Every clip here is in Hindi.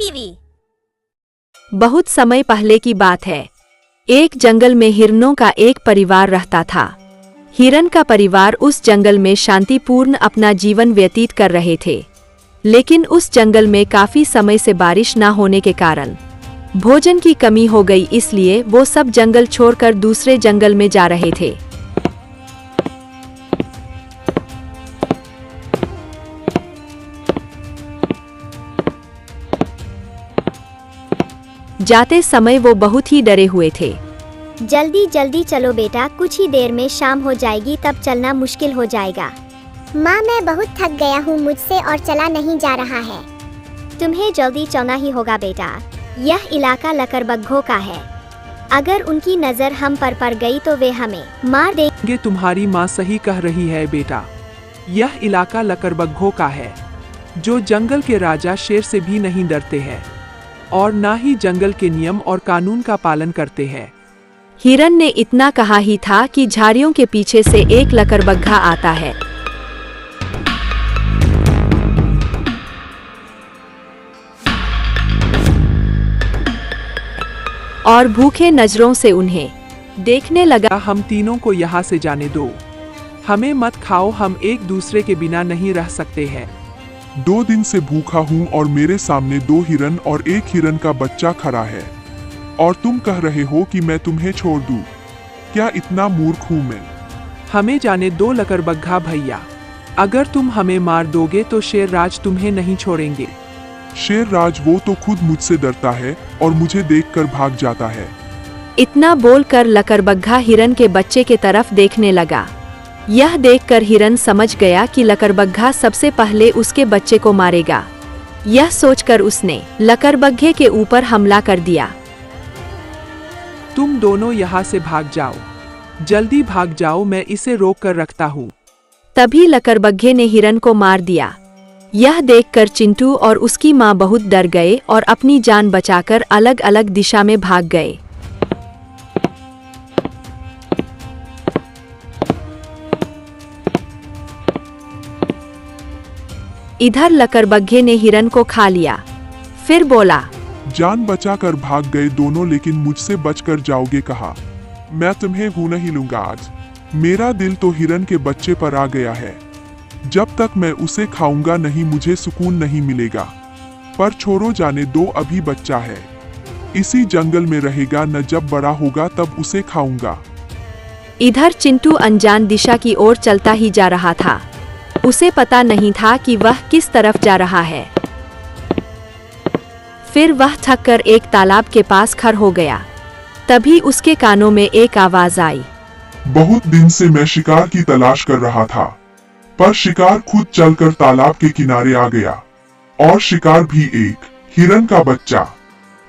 टीवी। बहुत समय पहले की बात है। एक जंगल में हिरणों का एक परिवार रहता था। हिरण का परिवार उस जंगल में शांतिपूर्ण अपना जीवन व्यतीत कर रहे थे, लेकिन उस जंगल में काफी समय से बारिश न होने के कारण भोजन की कमी हो गई, इसलिए वो सब जंगल छोड़कर दूसरे जंगल में जा रहे थे। जाते समय वो बहुत ही डरे हुए थे। जल्दी जल्दी चलो बेटा, कुछ ही देर में शाम हो जाएगी, तब चलना मुश्किल हो जाएगा। माँ, मैं बहुत थक गया हूँ, मुझसे और चला नहीं जा रहा है। तुम्हें जल्दी चलना ही होगा बेटा, यह इलाका लकड़बग्घों का है। अगर उनकी नजर हम पर पड़ गई तो वे हमें मार देंगे। तुम्हारी माँ सही कह रही है बेटा, यह इलाका लकड़बग्घों का है, जो जंगल के राजा शेर से भी नहीं डरते हैं और ना ही जंगल के नियम और कानून का पालन करते हैं। हिरण ने इतना कहा ही था कि झाड़ियों के पीछे से एक लकड़बग्घा आता है। और भूखे नजरों से उन्हें देखने लगा। हम तीनों को यहाँ से जाने दो, हमें मत खाओ, हम एक दूसरे के बिना नहीं रह सकते हैं। 2 दिन से भूखा हूँ और मेरे सामने 2 हिरन और एक हिरन का बच्चा खड़ा है, और तुम कह रहे हो कि मैं तुम्हें छोड़ दूं? क्या इतना मूर्ख हूँ मैं? हमें जाने दो लकड़बग्घा भैया, अगर तुम हमें मार दोगे तो शेर राज तुम्हें नहीं छोड़ेंगे। शेर राज वो तो खुद मुझसे डरता है और मुझे देखकर भाग जाता है। इतना बोलकर लकड़बग्घा हिरन के बच्चे के तरफ देखने लगा। यह देखकर हिरन समझ गया कि लकड़बग्घा सबसे पहले उसके बच्चे को मारेगा। यह सोचकर उसने लकड़बग्घे के ऊपर हमला कर दिया। तुम दोनों यहाँ से भाग जाओ, जल्दी भाग जाओ, मैं इसे रोक कर रखता हूँ। तभी लकड़बग्घे ने हिरन को मार दिया। यह देखकर चिंटू और उसकी माँ बहुत डर गए और अपनी जान बचाकर अलग अलग दिशा में भाग गए। इधर लकड़बग्घे ने हिरन को खा लिया, फिर बोला, जान बचाकर भाग गए दोनों, लेकिन मुझसे बचकर जाओगे कहा? मैं तुम्हें भूल नहीं लूंगा आज। मेरा दिल तो हिरन के बच्चे पर आ गया है। जब तक मैं उसे खाऊंगा नहीं, मुझे सुकून नहीं मिलेगा। पर छोड़ो, जाने दो, अभी बच्चा है, इसी जंगल में रहेगा, न जब बड़ा होगा तब उसे खाऊंगा। इधर चिंटू अनजान दिशा की ओर चलता ही जा रहा था। उसे पता नहीं था कि वह किस तरफ जा रहा है। फिर वह थककर एक तालाब के पास खड़ा हो गया। तभी उसके कानों में एक आवाज आई। बहुत दिन से मैं शिकार की तलाश कर रहा था, पर शिकार खुद चलकर तालाब के किनारे आ गया, और शिकार भी एक हिरन का बच्चा।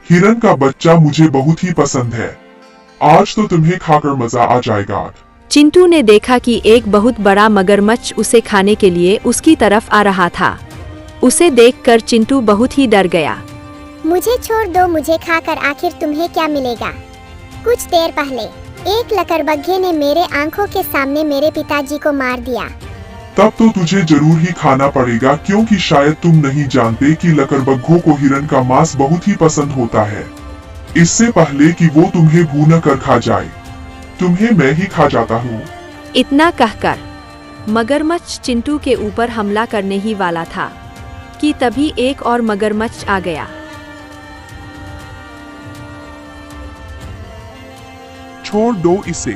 हिरन का बच्चा मुझे बहुत ही पसंद है। आज तो तुम्हें खाकर मजा आ जाएगा। चिंटू ने देखा कि एक बहुत बड़ा मगरमच्छ उसे खाने के लिए उसकी तरफ आ रहा था। उसे देखकर चिंटू बहुत ही डर गया। मुझे छोड़ दो, मुझे खाकर आखिर तुम्हें क्या मिलेगा? कुछ देर पहले एक लकड़बग्घे ने मेरे आंखों के सामने मेरे पिताजी को मार दिया। तब तो तुझे जरूर ही खाना पड़ेगा, क्योंकि शायद तुम नहीं जानते कि लकड़बग्घों को हिरन का मांस बहुत ही पसंद होता है। इससे पहले कि वो तुम्हें भून कर खा जाए, तुम्हें मैं ही खा जाता हूँ। इतना कहकर मगरमच्छ चिंटू के ऊपर हमला करने ही वाला था कि तभी एक और मगरमच्छ आ गया। छोड़ दो इसे,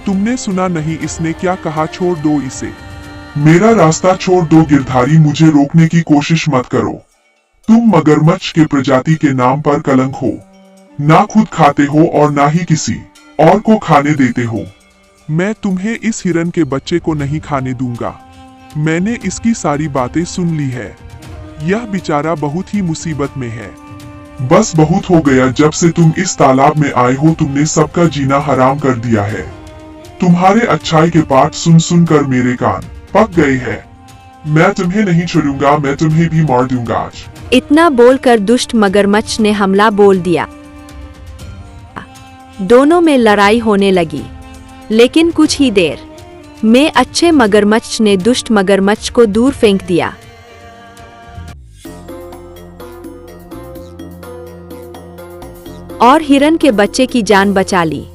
तुमने सुना नहीं इसने क्या कहा? छोड़ दो इसे, मेरा रास्ता छोड़ दो गिरधारी, मुझे रोकने की कोशिश मत करो। तुम मगरमच्छ के प्रजाति के नाम पर कलंक हो, ना खुद खाते हो और ना ही किसी और को खाने देते हो। मैं तुम्हें इस हिरन के बच्चे को नहीं खाने दूंगा। मैंने इसकी सारी बातें सुन ली है। यह बेचारा बहुत ही मुसीबत में है। बस बहुत हो गया, जब से तुम इस तालाब में आए हो तुमने सबका जीना हराम कर दिया है। तुम्हारे अच्छाई के पाठ सुन सुन कर मेरे कान पक गए हैं। मैं तुम्हें नहीं छोड़ूंगा, मैं तुम्हें भी मार दूंगा आज। इतना बोलकर दुष्ट मगरमच्छ ने हमला बोल दिया। दोनों में लड़ाई होने लगी, लेकिन कुछ ही देर में अच्छे मगरमच्छ ने दुष्ट मगरमच्छ को दूर फेंक दिया। और हिरन के बच्चे की जान बचा ली।